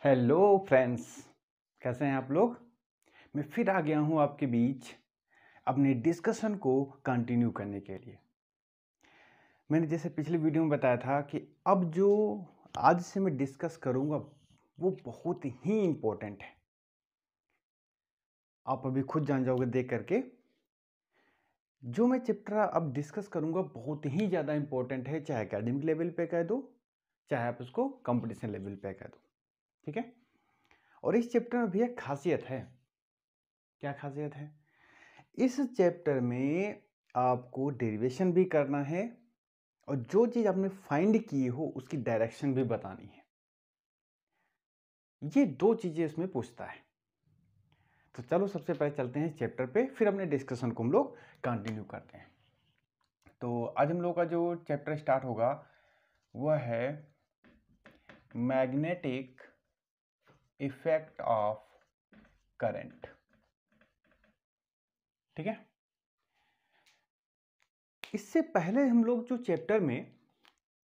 Hello friends, कैसे हैं आप लोग। मैं फिर आ गया हूं आपके बीच अपने डिस्कशन को कंटिन्यू करने के लिए। मैंने जैसे पिछले वीडियो में बताया था कि अब जो आज से मैं डिस्कस करूंगा वो बहुत ही इम्पोर्टेंट है। आप अभी खुद जान जाओगे देख करके। जो मैं चैप्टर अब डिस्कस करूंगा बहुत ही ज़्यादा इम्पोर्टेंट है, चाहे एकेडमिक लेवल पे कह दो, चाहे आप उसको कंपटीशन लेवल पे कह दो। ठीक है। और इस चैप्टर में भी एक खासियत है। क्या खासियत है? इस चैप्टर में आपको डेरिवेशन भी करना है और जो चीज आपने फाइंड की हो उसकी डायरेक्शन भी बतानी है। ये दो चीजें इसमें पूछता है। तो चलो सबसे पहले चलते हैं चैप्टर पे, फिर अपने डिस्कशन को हम लोग कंटिन्यू करते हैं। तो आज हम लोग का जो चैप्टर स्टार्ट होगा वह है मैग्नेटिक इफेक्ट ऑफ करंट। ठीक है। इससे पहले हम लोग जो चैप्टर में,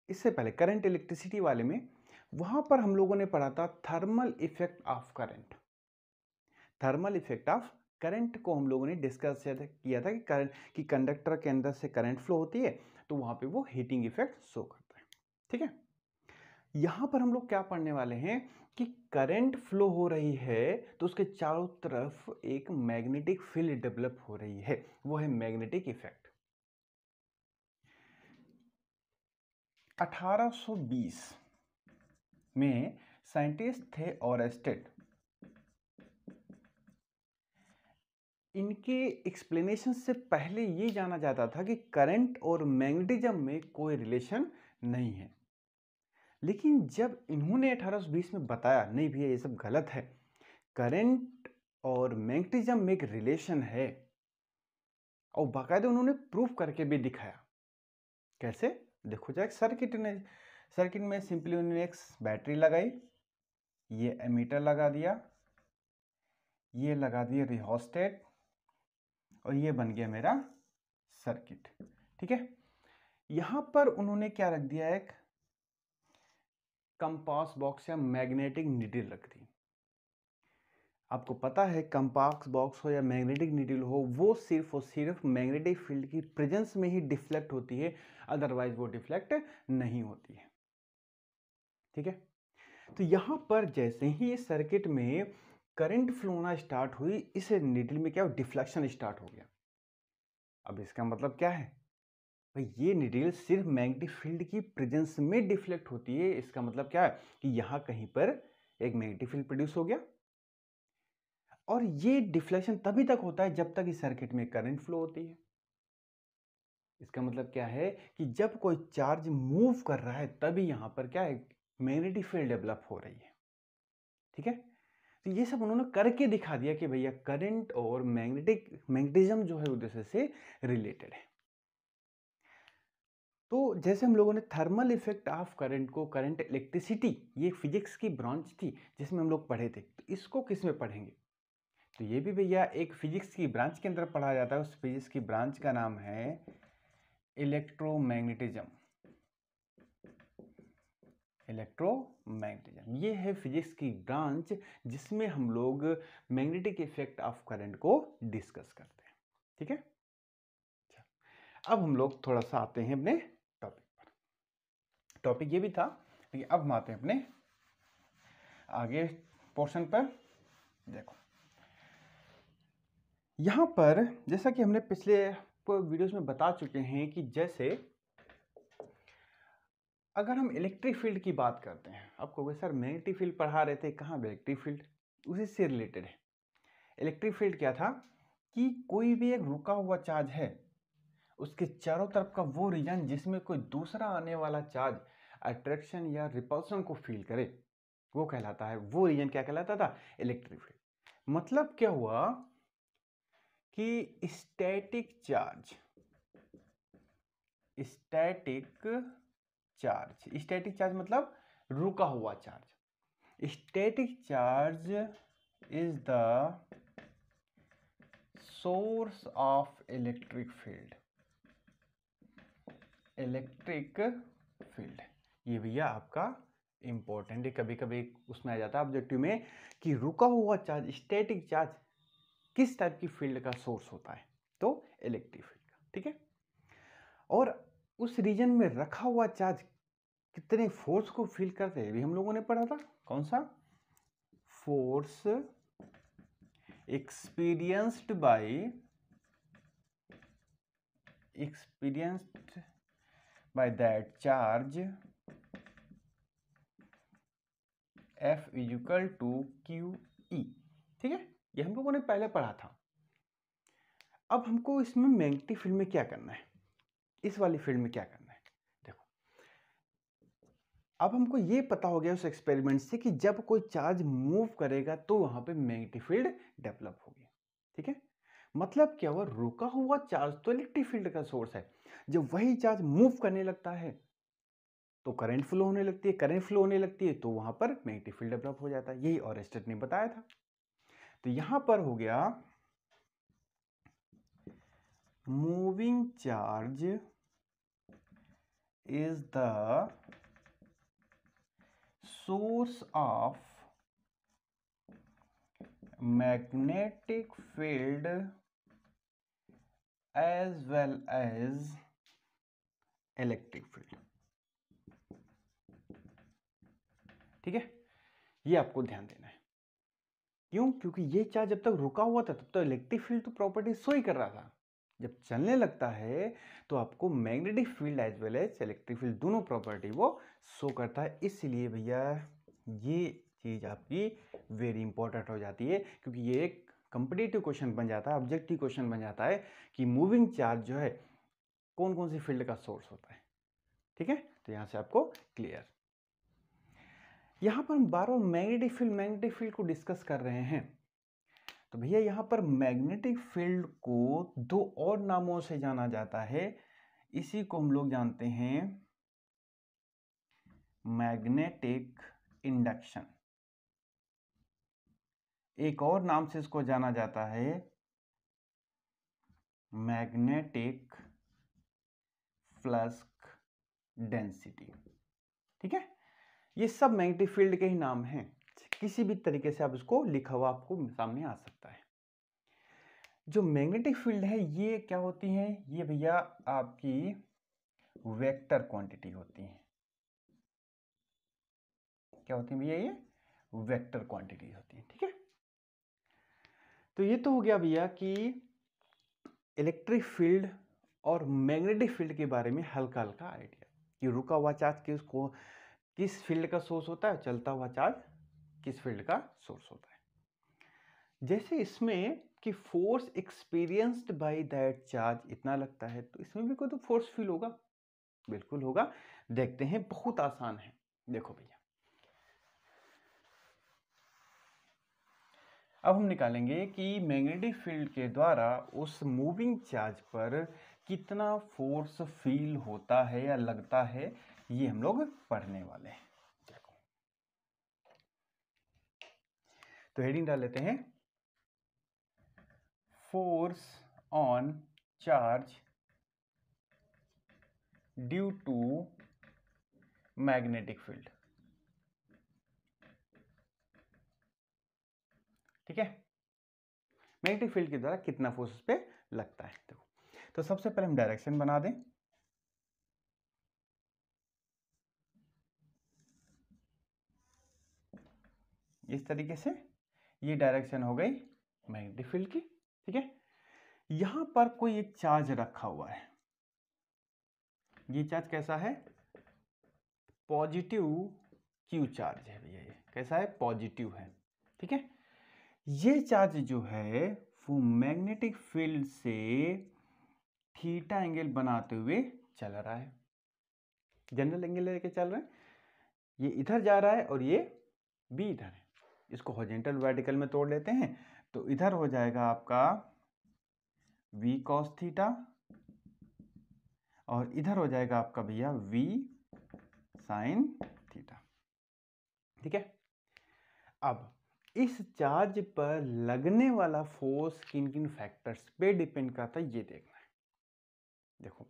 इससे पहले करंट इलेक्ट्रिसिटी वाले में, वहां पर हम लोगों ने पढ़ा था thermal effect of current. Thermal effect of current को हम लोगों ने डिस्कस किया था कि करंट की कंडक्टर के अंदर से करंट फ्लो होती है तो वहां पे वो हीटिंग इफेक्ट शो करता है। ठीक है। यहां पर हम लोग क्या पढ़ने वाले हैं कि करंट फ्लो हो रही है तो उसके चारों तरफ एक मैग्नेटिक फील्ड डेवलप हो रही है, वो है मैग्नेटिक इफेक्ट। 1820 में साइंटिस्ट थे ऑरेस्टेड। इनके एक्सप्लेनेशन से पहले ये जाना जाता था कि करंट और मैग्नेटिज्म में कोई रिलेशन नहीं है। लेकिन जब इन्होंने 1820 में बताया नहीं भैया ये सब गलत है, करंट और मैग्नेटिज्म में एक रिलेशन है, और बाकायदा उन्होंने प्रूफ करके भी दिखाया। कैसे? देखो जाए, सर्किट में सिंपली उन्होंने एक बैटरी लगाई, ये एमीटर लगा दिया, ये लगा दिया रिहोस्टेट, और ये बन गया मेरा सर्किट। ठीक है। यहां पर उन्होंने क्या रख दिया, एक कंपास बॉक्स या मैग्नेटिक नीडल रख दी। आपको पता है कंपास बॉक्स हो या मैग्नेटिक नीडल हो, वो सिर्फ और सिर्फ मैग्नेटिक फील्ड की प्रेजेंस में ही डिफ्लेक्ट होती है, अदरवाइज वो डिफ्लेक्ट नहीं होती है। ठीक है। तो यहां पर जैसे ही इस सर्किट में करंट फ्लो होना स्टार्ट हुई, इस नीडल में क्या डिफ्लेक्शन स्टार्ट हो गया। अब इसका मतलब क्या है भाई, ये नीडल सिर्फ मैग्नेटिक फील्ड की प्रेजेंस में डिफ्लेक्ट होती है। इसका मतलब क्या है कि यहां कहीं पर एक मैग्नेटिक फील्ड प्रोड्यूस हो गया, और ये डिफ्लेक्शन तभी तक होता है जब तक इस सर्किट में करंट फ्लो होती है। इसका मतलब क्या है कि जब कोई चार्ज मूव कर रहा है तभी यहां पर क्या है, मैग्नेटिक फील्ड डेवलप हो रही है। ठीक है। तो ये सब उन्होंने करके दिखा दिया कि भैया करंट और मैग्नेटिज्म जो है उधर से रिलेटेड है। तो जैसे हम लोगों ने थर्मल इफेक्ट ऑफ करंट को, करंट इलेक्ट्रिसिटी, ये फिजिक्स की ब्रांच थी जिसमें हम लोग पढ़े थे, तो इसको किस में पढ़ेंगे? तो ये भी भैया एक फिजिक्स की ब्रांच के अंदर पढ़ा जाता है। उस फिजिक्स की ब्रांच का नाम है इलेक्ट्रोमैग्नेटिज्म। इलेक्ट्रोमैग्नेटिज्म ये है फिजिक्स की ब्रांच जिसमें हम लोग मैग्नेटिक इफेक्ट ऑफ करंट को डिस्कस करते हैं। ठीक है। अब हम लोग थोड़ा सा आते हैं अपने टॉपिक पर। टॉपिक ये भी था, लेकिन अब हम आते हैं अपने आगे पोर्शन पर। देखो यहां पर जैसा कि हमने पिछले वीडियोस में बता चुके हैं कि जैसे अगर हम इलेक्ट्रिक फील्ड की बात करते हैं, आप कहोगे सर मैग्नेटिक फील्ड पढ़ा रहे थे, कहाँ इलेक्ट्रिक फील्ड? उसी से रिलेटेड है। इलेक्ट्रिक फील्ड क्या था कि कोई भी एक रुका हुआ चार्ज है, उसके चारों तरफ का वो रीजन जिसमें कोई दूसरा आने वाला चार्ज अट्रैक्शन या रिपल्शन को फील करे, वो कहलाता है, वो रीजन क्या कहलाता था? Electric field. मतलब क्या हुआ कि स्टैटिक चार्ज, स्टैटिक चार्ज मतलब रुका हुआ charge. Static charge is the source of electric field. Electric field ये भैया आपका इंपॉर्टेंट है, कभी कभी उसमें आ जाता है ऑब्जेक्टिव में कि रुका हुआ चार्ज, स्टैटिक चार्ज किस टाइप की फील्ड का सोर्स होता है, तो इलेक्ट्रिक फील्ड का। ठीक है, और उस रीजन में रखा हुआ चार्ज कितने फोर्स को फील करते हैं, भी हम लोगों ने पढ़ा था। कौन सा? Force experienced by that charge F equal to Q E. ठीक है, ये हम लोगों ने पहले पढ़ा था। अब हमको इसमें मैग्नेटिक फील्ड में क्या करना है, इस वाली फील्ड में क्या करना है। देखो, अब हमको ये पता हो गया उस एक्सपेरिमेंट से कि जब कोई चार्ज मूव करेगा तो वहां पे मैग्नेटिक फील्ड डेवलप होगी। ठीक है, मतलब क्या हुआ, रुका हुआ चार्ज तो इलेक्ट्रिक फील्ड का सोर्स है, जब वही चार्ज मूव करने लगता है तो करंट फ्लो होने लगती है, करंट फ्लो होने लगती है तो वहां पर मैग्नेटिक फील्ड डेवलप हो जाता है। यही ऑरेस्टेड ने बताया था। तो यहां पर हो गया moving charge is the source of magnetic field as well as electric field. ठीक है, ये आपको ध्यान देना है। क्यों? क्योंकि ये चार्ज जब तक रुका हुआ था तब तक इलेक्ट्रिक फील्ड तो प्रॉपर्टी शो ही कर रहा था, जब चलने लगता है तो आपको magnetic field as well as electric field दोनों प्रॉपर्टी वो शो करता है। इसलिए भैया ये चीज आपकी वेरी इंपॉर्टेंट हो जाती है, क्योंकि ये एक कंपिटिटिव क्वेश्चन बन जाता है, ऑब्जेक्टिव क्वेश्चन बन जाता है कि मूविंग चार्ज जो है कौन कौन सी फील्ड का सोर्स होता है। ठीक है, तो यहां से आपको क्लियर। यहां पर हम बार बार मैग्नेटिक फील्ड को डिस्कस कर रहे हैं, तो भैया यहां पर मैग्नेटिक फील्ड को दो और नामों से जाना जाता है। इसी को हम लोग जानते हैं मैग्नेटिक इंडक्शन। एक और नाम से इसको जाना जाता है मैग्नेटिक फ्लक्स डेंसिटी। ठीक है, ये सब मैग्नेटिक फील्ड के ही नाम हैं, किसी भी तरीके से आप इसको लिखा हुआ आपको सामने आ सकता है। जो मैग्नेटिक फील्ड है ये क्या होती है, ये भैया आपकी वेक्टर क्वांटिटी होती है। क्या होती है भैया? ये वेक्टर क्वांटिटी होती है। ठीक है, तो ये तो हो गया भैया कि इलेक्ट्रिक फील्ड और मैग्नेटिक फील्ड के बारे में हल्का हल्का आइडिया, कि रुका हुआ चार्ज किस फील्ड का सोर्स होता है, चलता हुआ चार्ज किस फील्ड का सोर्स होता है। जैसे इसमें कि force experienced by that charge इतना लगता है, तो इसमें भी कोई तो फोर्स फील होगा, बिल्कुल होगा। देखते हैं, बहुत आसान है। देखो भैया, अब हम निकालेंगे कि मैग्नेटिक फील्ड के द्वारा उस मूविंग चार्ज पर कितना फोर्स फील होता है या लगता है, ये हम लोग पढ़ने वाले हैं। देखो, तो हेडिंग डाल लेते हैं, force on charge due to magnetic field. ठीक है, मैग्नेटिक फील्ड के द्वारा कितना फोर्स उस पे लगता है। देखो, तो सबसे पहले हम डायरेक्शन बना दें। इस तरीके से ये डायरेक्शन हो गई मैग्नेटिक फील्ड की। ठीक है, यहां पर कोई एक चार्ज रखा हुआ है। ये चार्ज कैसा है? पॉजिटिव क्यू चार्ज है भैया। ये कैसा है? पॉजिटिव है। ठीक है, ये चार्ज जो है वो मैग्नेटिक फील्ड से थीटा एंगल बनाते हुए चल रहा है, जनरल एंगल लेके चल रहा है। ये इधर जा रहा है और ये भी इधर है। इसको हॉरिजॉन्टल वर्टिकल में तोड़ लेते हैं, तो इधर हो जाएगा आपका v cos थीटा और इधर हो जाएगा आपका भैया v sin थीटा। ठीक है, अब इस चार्ज पर लगने वाला फोर्स किन किन फैक्टर्स पे डिपेंड करता है, ये देखना है। देखो,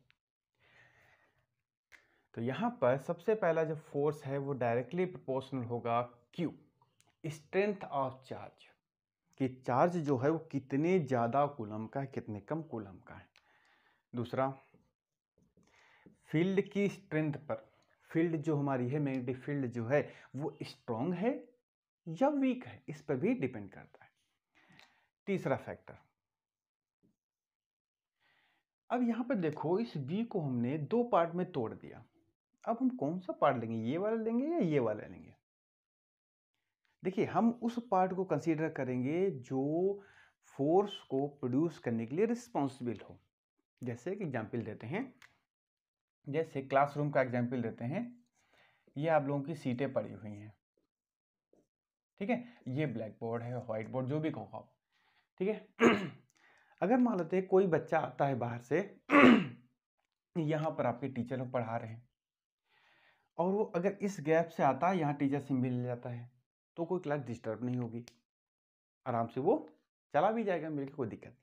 तो यहाँ पर सबसे पहला जो फोर्स है वो डायरेक्टली प्रोपोर्शनल होगा Q, स्ट्रेंथ ऑफ चार्ज, कि चार्ज जो है वो कितने ज़्यादा कूलम का है, कितने कम कूलम का है। दूसरा, फील्ड की स्ट्रेंथ पर, फील्ड जो हमारी है, मैग्नेटिक फील्ड जो है वो स्ट्रॉन्ग है या वीक है, इस पर भी डिपेंड करता है। तीसरा फैक्टर, अब यहां पर देखो इस V को हमने दो पार्ट में तोड़ दिया। अब हम कौन सा पार्ट लेंगे, ये वाला लेंगे या ये वाला लेंगे? देखिए, हम उस पार्ट को कंसीडर करेंगे जो फोर्स को प्रोड्यूस करने के लिए रिस्पॉन्सिबल हो। जैसे एक एग्जाम्पल देते हैं, जैसे क्लासरूम का एग्जाम्पल देते हैं। ये आप लोगों की सीटें पड़ी हुई हैं, ठीक है, ये ब्लैक बोर्ड है, व्हाइट बोर्ड, जो भी कहो आप, ठीक है। अगर मान लेते हैं कोई बच्चा आता है बाहर से, यहाँ पर आपके टीचर लोग पढ़ा रहे हैं, और वो अगर इस गैप से आता है, यहाँ टीचर से मिल जाता है, तो कोई क्लास डिस्टर्ब नहीं होगी, आराम से वो चला भी जाएगा, मिलकर कोई दिक्कत नहीं।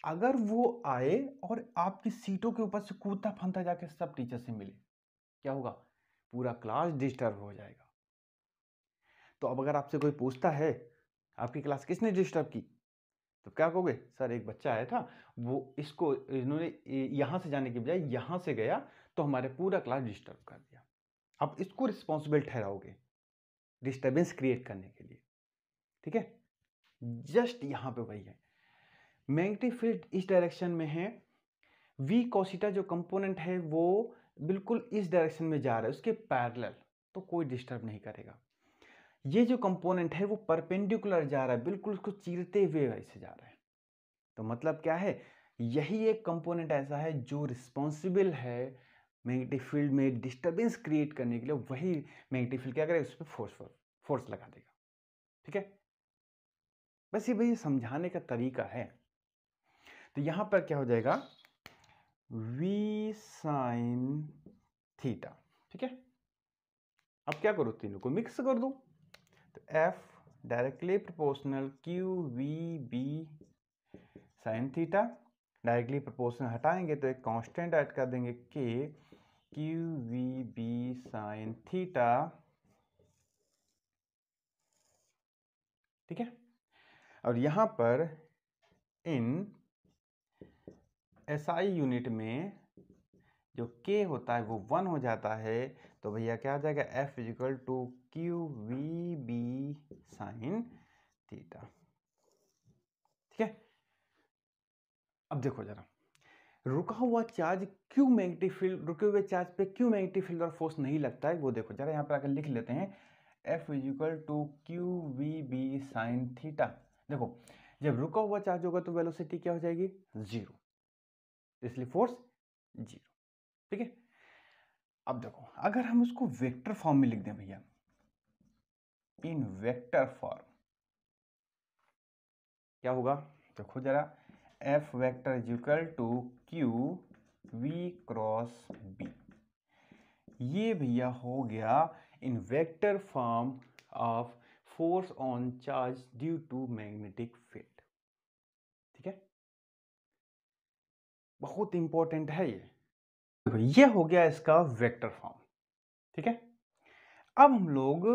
अगर वो आए और आपकी सीटों के ऊपर से कूदता फंता जाके सब टीचर से मिले, क्या होगा? पूरा क्लास डिस्टर्ब हो जाएगा। तो अब अगर आपसे कोई पूछता है आपकी क्लास किसने डिस्टर्ब की, तो क्या कहोगे? सर एक बच्चा आया था, वो इसको इन्होंने यहाँ से जाने के बजाय यहाँ से गया, तो हमारे पूरा क्लास डिस्टर्ब कर दिया। अब इसको रिस्पॉन्सिबल ठहराओगे डिस्टर्बेंस क्रिएट करने के लिए, ठीक है। जस्ट यहाँ पे वही है, मैग्नेटिक फील्ड इस डायरेक्शन में है, V cosθ जो कंपोनेंट है वो बिल्कुल इस डायरेक्शन में जा रहा है, उसके पैरेलल, तो कोई डिस्टर्ब नहीं करेगा। ये जो कंपोनेंट है वो परपेंडिकुलर जा रहा है, बिल्कुल उसको चीरते हुए वैसे जा रहा है। तो मतलब क्या है, यही एक कंपोनेंट ऐसा है जो रिस्पॉन्सिबल है मैग्नेटिक फील्ड में डिस्टर्बेंस क्रिएट करने के लिए। वही मैग्नेटिक फील्ड क्या करेगा, उस पर फोर्स लगा देगा, ठीक है। बस ये भाई समझाने का तरीका है। तो यहां पर क्या हो जाएगा, V sin थीटा, ठीक है। अब क्या करो, तीनों को मिक्स कर दो, तो F directly proportional Q V B sine theta, directly proportional हटाएंगे तो एक कांस्टेंट ऐड कर देंगे K Q V B sine theta, ठीक है। और यहां पर इन SI यूनिट में जो K होता है वो 1 हो जाता है, तो भैया क्या आ जाएगा, F equal to Q V B sine theta, ठीक है। अब देखो जरा, रुका हुआ चार्ज क्यों मैग्नेटिक फील्ड, रुके हुए चार्ज पे क्यों मैग्नेटिक फील्ड और फोर्स नहीं लगता है, वो देखो जरा, यहाँ पर आकर लिख लेते हैं, F equal to Q V B sine theta. देखो, जब रुका हुआ चार्ज होगा तो वेलोसिटी क्या हो जाएगी, 0, इसलिए फोर्स 0, ठीक है। अब देखो, अगर हम उसको वेक्टर फॉर्म में लिख दें भैया, इन वेक्टर फॉर्म, क्या होगा, देखो जरा, F vector is equal to Q V cross B, ये भैया हो गया in vector form of force on charge due to magnetic field, ठीक है। बहुत इंपॉर्टेंट है ये हो गया इसका वेक्टर फॉर्म, ठीक है। अब हम लोग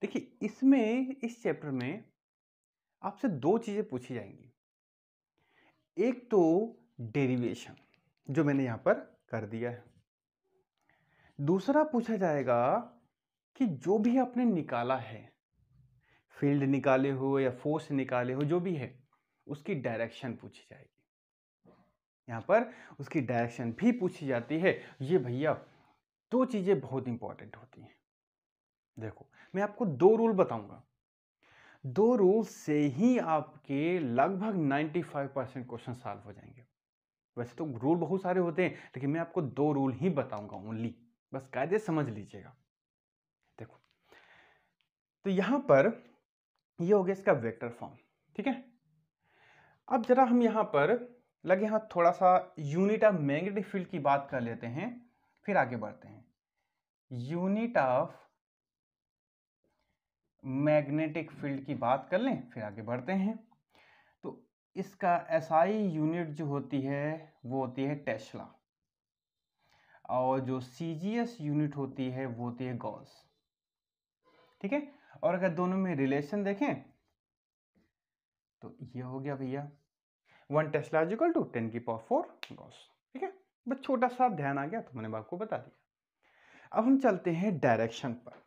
देखिए, इसमें इस चैप्टर में आपसे दो चीजें पूछी जाएंगी। एक तो डेरिवेशन, जो मैंने यहां पर कर दिया है। दूसरा पूछा जाएगा कि जो भी आपने निकाला है, फील्ड निकाले हो या फोर्स निकाले हो, जो भी है, उसकी डायरेक्शन पूछी जाएगी। यहां पर उसकी डायरेक्शन भी पूछी जाती है। ये भैया दो चीजें बहुत इंपॉर्टेंट होती हैं। देखो, मैं आपको दो रूल बताऊंगा, दो रूल से ही आपके लगभग 95% क्वेश्चन सॉल्व हो जाएंगे। वैसे तो रूल बहुत सारे होते हैं, लेकिन मैं आपको दो रूल ही बताऊंगा ओनली, बस कायदे समझ लीजिएगा। देखो, तो यहां पर ये हो गया इसका वेक्टर फॉर्म, ठीक है। अब जरा हम यहां पर लगे हाथ थोड़ा सा यूनिट ऑफ मैग्नेटिक फील्ड की बात कर लेते हैं, फिर आगे बढ़ते हैं। यूनिट ऑफ मैग्नेटिक फील्ड की बात कर लें, फिर आगे बढ़ते हैं। तो इसका SI यूनिट जो होती है वो होती है टेस्ला। और जो CGS यूनिट होती है वो होती है गॉस। ठीक है, और अगर दोनों में रिलेशन देखें तो ये हो गया भैया 1 tesla is equal to 10⁴ gauss. ठीक है, बस छोटा सा ध्यान आ गया तो मैंने आपको बता दिया। अब हम चलते हैं डायरेक्शन पर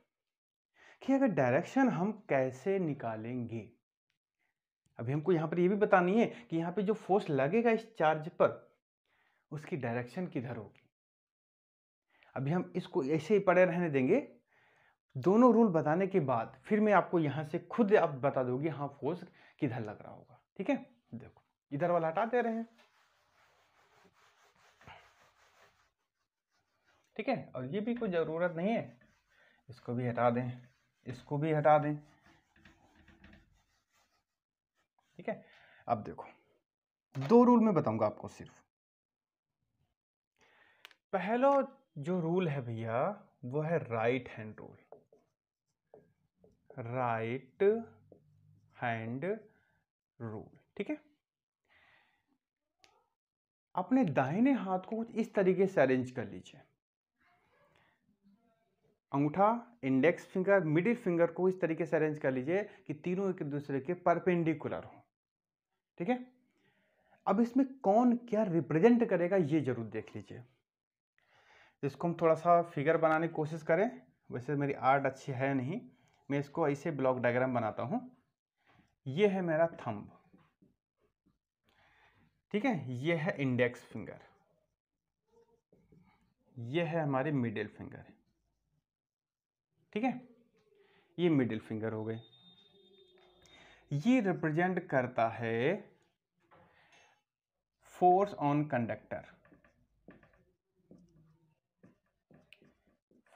कि अगर डायरेक्शन हम कैसे निकालेंगे। अभी हमको यहाँ पर ये भी बतानी है कि यहाँ पे जो फोर्स लगेगा इस चार्ज पर उसकी डायरेक्शन किधर होगी। अभी हम इसको ऐसे ही पड़े रहने देंगे, दोनों रूल बताने के बाद फिर मैं आपको यहाँ से खुद आप बता दोगे हाँ फोर्स किधर लग रहा होगा। ठीक है, देखो इधर वाला हटा दे रहे हैं। ठीक है, और ये भी कोई जरूरत नहीं है, इसको भी हटा दें, इसको भी हटा दें। ठीक है, अब देखो 2 रूल मैं बताऊंगा आपको सिर्फ। पहला जो रूल है भैया वो है right hand rule, right hand rule. ठीक है, अपने दाहिने हाथ को कुछ इस तरीके से अरेंज कर लीजिए, अंगूठा, इंडेक्स फिंगर, मिडिल फिंगर को इस तरीके से अरेंज कर लीजिए कि तीनों एक दूसरे के परपेंडिकुलर हो। ठीक है, अब इसमें कौन क्या रिप्रेजेंट करेगा ये जरूर देख लीजिए। इसको हम थोड़ा सा फिगर बनाने की कोशिश करें, वैसे मेरी आर्ट अच्छी है नहीं, मैं इसको ऐसे ब्लॉक डायग्राम बनाता हूं। ये है मेरा थंब, ठीक है, ये है इंडेक्स फिंगर, ये है हमारे मिडिल फिंगर। ठीक है, ये मिडिल फिंगर हो गए। ये रिप्रेजेंट करता है force on conductor,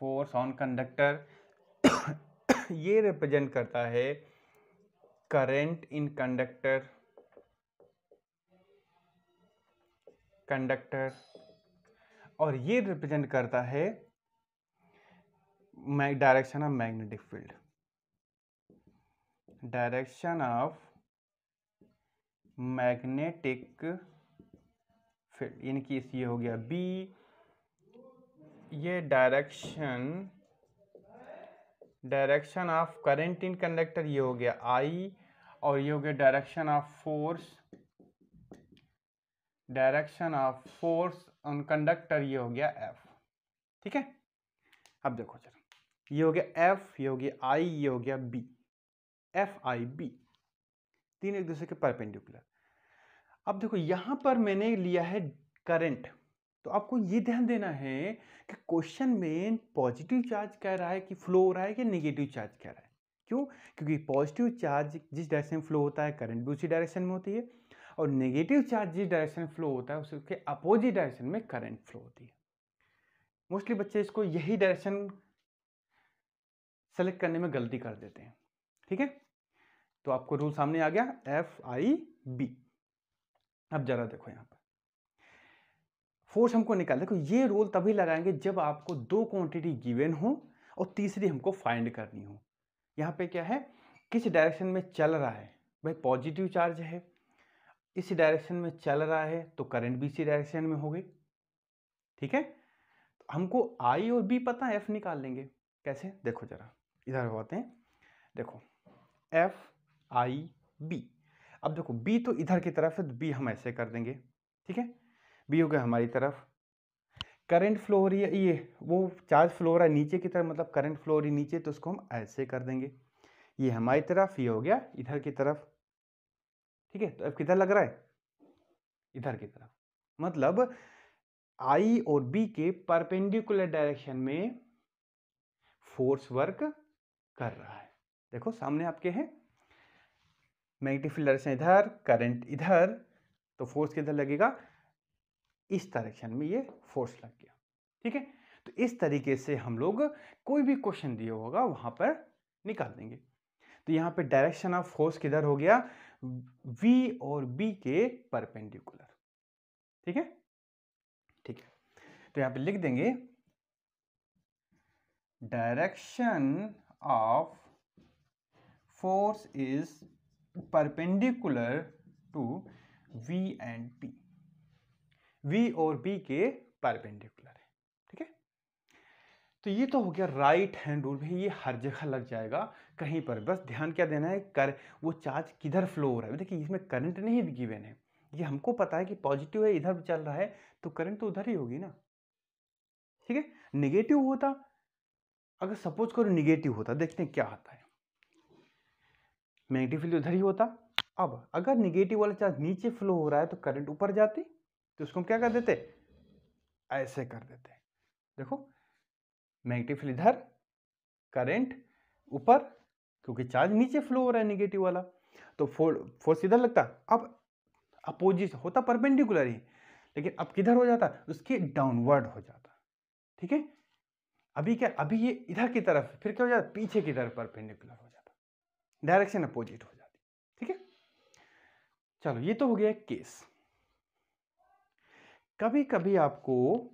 force on conductor. ये रिप्रेजेंट करता है करंट इन कंडक्टर, कंडक्टर, और ये रिप्रेजेंट करता है direction of magnetic field, direction of magnetic field, यानी कि ये हो गया बी, ये direction of current in conductor ये हो गया आई, और ये हो गया direction of force on conductor ये हो गया एफ। ठीक है, अब देखो जरा, ये हो गया एफ, ये हो गया आई, ये हो गया बी, एफ आई बी, तीन एक दूसरे के परपेंडिकुलर। अब देखो यहां पर मैंने लिया है करंट, तो आपको ये ध्यान देना है कि क्वेश्चन में पॉजिटिव चार्ज कह रहा है कि फ्लो हो रहा है कि नेगेटिव चार्ज कह रहा है। क्यों? क्योंकि पॉजिटिव चार्ज जिस डायरेक्शन में फ्लो होता है करंट भी उसी डायरेक्शन में होती है, और नेगेटिव चार्ज जिस डायरेक्शन में फ्लो होता है उसके अपोजिट डायरेक्शन में करंट फ्लो होती है। मोस्टली बच्चे इसको यही डायरेक्शन सेलेक्ट करने में गलती कर देते हैं। ठीक है, तो आपको रूल सामने आ गया, एफ आई बी। अब जरा देखो यहां पर फोर्स हमको निकाल, देखो ये रूल तभी लगाएंगे जब आपको 2 क्वांटिटी गिवन हो और तीसरी हमको फाइंड करनी हो। यहाँ पे क्या है, किस डायरेक्शन में चल रहा है, भाई पॉजिटिव चार्ज है, इस डायरेक्शन में चल रहा है तो करंट भी इसी डायरेक्शन में हो गई। ठीक है, तो हमको आई और बी पता है, एफ निकाल लेंगे। कैसे, देखो जरा इधर होते हैं, देखो एफ आई बी। अब देखो बी तो इधर की तरफ है तो बी हम ऐसे कर देंगे। ठीक है, बी हो गया हमारी तरफ, करंट फ्लो हो रही है, ये वो चार्ज फ्लो हो रहा है नीचे की तरफ, मतलब करंट फ्लो हो रही है नीचे, तो उसको हम ऐसे कर देंगे। ये हमारी तरफ, ये हो गया इधर की तरफ। ठीक है, तो अब किधर लग रहा है, इधर की तरफ, मतलब आई और बी के परपेंडिकुलर डायरेक्शन में फोर्स वर्क कर रहा है। देखो सामने आपके हैं, मैग्नेटिक फील्ड डायरेक्शन इधर, करंट इधर, तो फोर्स किधर लगेगा, इस डायरेक्शन में ये फोर्स लग गया। ठीक है, तो इस तरीके से हम लोग कोई भी क्वेश्चन दिया होगा वहां पर निकाल देंगे। तो यहाँ पे डायरेक्शन ऑफ फोर्स किधर हो गया, V और B के परपेंडिकुलर। ठीक है, ठीक है, तो यहाँ पे लिख देंगे direction of force is perpendicular to V and P, V और B के परपेंडिकुलर है। ठीक तो ये तो हो गया राइट हैंड रूल। भाई ये हर जगह लग जाएगा कहीं पर, बस ध्यान क्या देना है, कर वो चार्ज किधर फ्लो हो रहा है। देखिए इसमें करंट नहीं गिवन है, ये हमको पता है कि पॉजिटिव है इधर चल रहा है तो करंट तो उधर ही होगी ना, ठीक है। निगेटिव होता, अगर सपोज करो निगेटिव होता, देखते हैं क्या आता है, नेगेटिव फील्ड उधर ही होता। अब अगर निगेटिव वाला चार्ज नीचे फ्लो हो रहा है तो करंट ऊपर जाती, तो उसको हम क्या कर देते, ऐसे कर देते। देखो नेगेटिव फील्ड इधर, करंट ऊपर, क्योंकि चार्ज नीचे फ्लो हो रहा है निगेटिव वाला, तो फोर्स इधर लगता। अब अपोजिट होता परपेंडिकुलर ही, लेकिन अब किधर हो जाता, उसके डाउनवर्ड हो जाता, ठीक है। अभी क्या, अभी ये इधर की तरफ, फिर क्या हो जाता, पीछे की तरफ परपेंडिकुलर हो जाता, डायरेक्शन अपोजिट हो जाती, ठीक है। चलो ये तो हो गया केस। कभी कभी आपको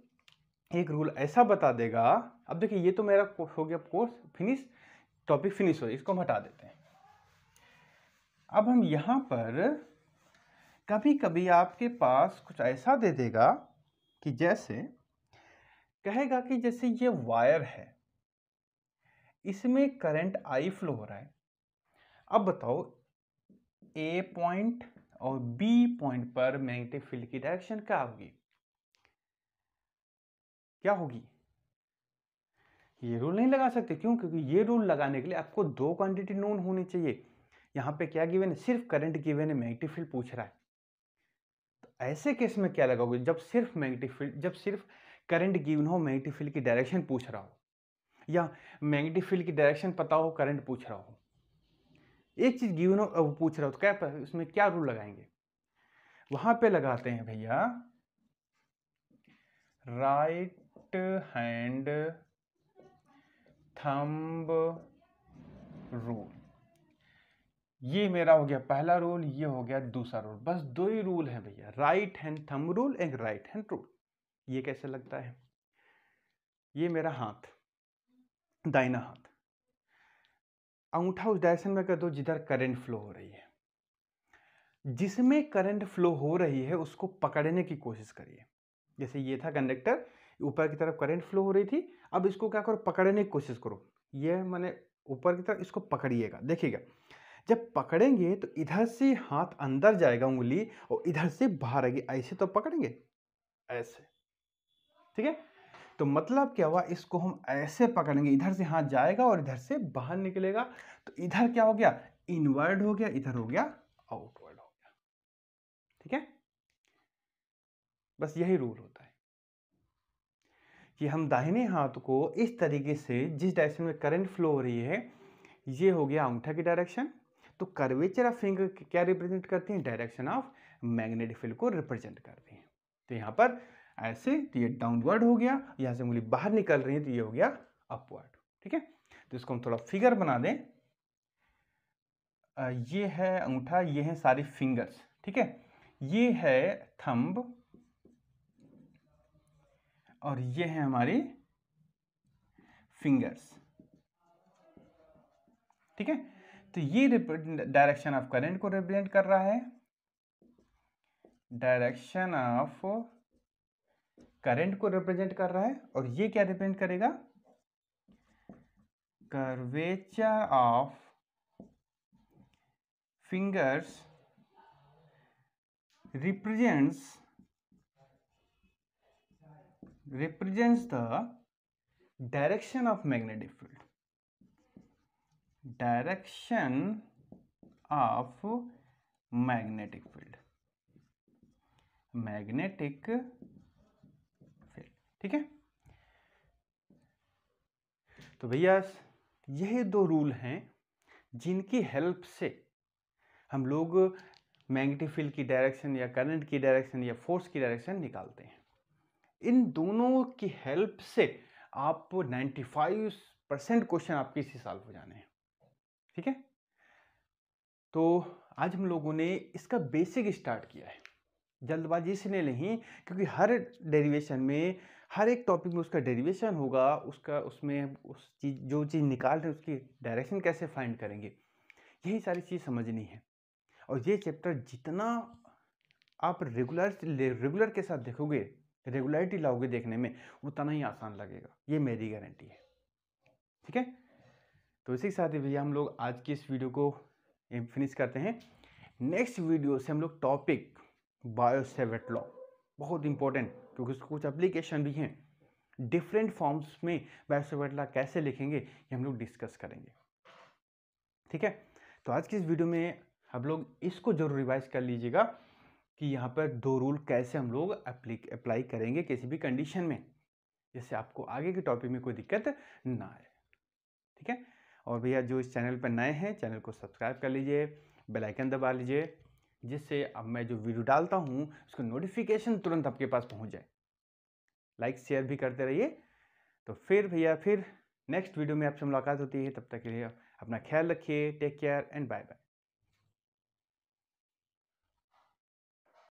एक रूल ऐसा बता देगा, अब देखिए ये तो मेरा हो गया कोर्स फिनिश, टॉपिक फिनिश हो, इसको हम हटा देते हैं। अब हम यहां पर कभी कभी आपके पास कुछ ऐसा दे देगा कि जैसे कहेगा कि जैसे ये वायर है, इसमें करंट आई फ्लो हो रहा है। अब बताओ ए पॉइंट और बी पॉइंट पर मैग्नेटिक फील्ड की डायरेक्शन क्या होगी, क्या होगी। ये रूल नहीं लगा सकते, क्यों, क्योंकि ये रूल लगाने के लिए आपको दो क्वांटिटी नोन होनी चाहिए। यहां पे क्या गिवन है, सिर्फ करंट गिवन है, मैग्नेटिक फील्ड पूछ रहा है। तो ऐसे केस में क्या लगाओगे, जब सिर्फ मैग्नेटिक फील्ड, जब सिर्फ करंट गिवन हो, मैग्नेटिक फील्ड की डायरेक्शन पूछ रहा हो, या मैग्नेटिक फील्ड की डायरेक्शन पता हो, करंट पूछ रहा हो, एक चीज गिवन हो वो पूछ रहा हो, तो क्या उसमें क्या रूल लगाएंगे, वहां पे लगाते हैं भैया राइट हैंड थंब रूल। ये मेरा हो गया पहला रूल, ये हो गया दूसरा रूल, बस दो ही रूल है भैया, राइट हैंड थंब रूल, एक राइट हैंड रूल। ये कैसे लगता है, ये मेरा हाथ, दाहिना हाथ, अंगूठा उस डायरेक्शन में कर दो जिधर करंट फ्लो हो रही है, जिसमें करंट फ्लो हो रही है उसको पकड़ने की कोशिश करिए। जैसे ये था कंडक्टर, ऊपर की तरफ करंट फ्लो हो रही थी, अब इसको क्या करो, पकड़ने की कोशिश करो, ये माने ऊपर की तरफ इसको पकड़िएगा। देखिएगा जब पकड़ेंगे तो इधर से हाथ अंदर जाएगा उंगली, और इधर से बाहर आएगी, ऐसे तो पकड़ेंगे, ऐसे, ठीक है। तो मतलब क्या हुआ, इसको हम ऐसे पकड़ेंगे, इधर से हाथ जाएगा और इधर से बाहर निकलेगा, तो इधर क्या हो गया, इनवर्ड हो गया, इधर हो गया आउटवर्ड हो गया, ठीक है। बस यही रूल होता है कि हम दाहिने हाथ को इस तरीके से, जिस डायरेक्शन में करंट फ्लो हो रही है, ये हो गया अंगूठा की डायरेक्शन, तो कर्वेचर ऑफ फिंगर क्या रिप्रेजेंट करती हैं, डायरेक्शन ऑफ मैग्नेटिक फील्ड को रिप्रेजेंट करती हैं। तो यहाँ पर ऐसे, तो ये डाउनवर्ड हो गया, यहाँ से उंगली बाहर निकल रही है तो ये हो गया अपवर्ड, ठीक है। तो इसको हम थोड़ा फिगर बना दें, ये है अंगूठा, ये है सारी फिंगर्स, ठीक है, ये है थंब और ये है हमारी फिंगर्स, ठीक है। तो ये डायरेक्शन ऑफ करंट को रिप्रेजेंट कर रहा है, डायरेक्शन ऑफ करंट को रिप्रेजेंट कर रहा है, और ये क्या रिप्रेजेंट करेगा, curvature of fingers represents the direction of magnetic field, direction of magnetic field, ठीक है। तो भैया यही दो रूल हैं जिनकी हेल्प से हम लोग मैग्नेटिक फील्ड की डायरेक्शन या करंट की डायरेक्शन या फोर्स की डायरेक्शन निकालते हैं। इन दोनों की हेल्प से आप 95% क्वेश्चन आपके इसी सॉल्व हो जाने हैं, ठीक है। तो आज हम लोगों ने इसका बेसिक स्टार्ट किया है, जल्दबाजी इसलिए नहीं क्योंकि हर डेरिवेशन में, हर एक टॉपिक में उसका डेरिवेशन होगा, उसका उसमें उस चीज, जो चीज़ निकाल रहे हैं उसकी डायरेक्शन कैसे फाइंड करेंगे, यही सारी चीज़ समझनी है। और ये चैप्टर जितना आप रेगुलर के साथ देखोगे रेगुलरिटी लाओगे देखने में, उतना ही आसान लगेगा, ये मेरी गारंटी है। ठीक है, तो इसी के साथ ही भैया हम लोग आज की इस वीडियो को फिनिश करते हैं। नेक्स्ट वीडियो से हम लोग टॉपिक बायो-सेवर्ट लॉ, बहुत इंपॉर्टेंट, क्योंकि उसके कुछ एप्लीकेशन भी हैं, डिफरेंट फॉर्म्स में बायो-सेवर्ट लॉ कैसे लिखेंगे ये हम लोग डिस्कस करेंगे। ठीक है, तो आज की इस वीडियो में आप लोग इसको जरूर रिवाइज कर लीजिएगा कि यहाँ पर 2 रूल कैसे हम लोग अप्लाई करेंगे किसी भी कंडीशन में, जिससे आपको आगे के टॉपिक में कोई दिक्कत ना आए। ठीक है, और भैया जो इस चैनल पर नए हैं, चैनल को सब्सक्राइब कर लीजिए, बेल आइकन दबा लीजिए, जिससे अब मैं जो वीडियो डालता हूँ उसका नोटिफिकेशन तुरंत आपके पास पहुँच जाए। लाइक शेयर भी करते रहिए। तो फिर भैया फिर नेक्स्ट वीडियो में आपसे मुलाकात होती है, तब तक के लिए अपना ख्याल रखिए। Take care and bye bye.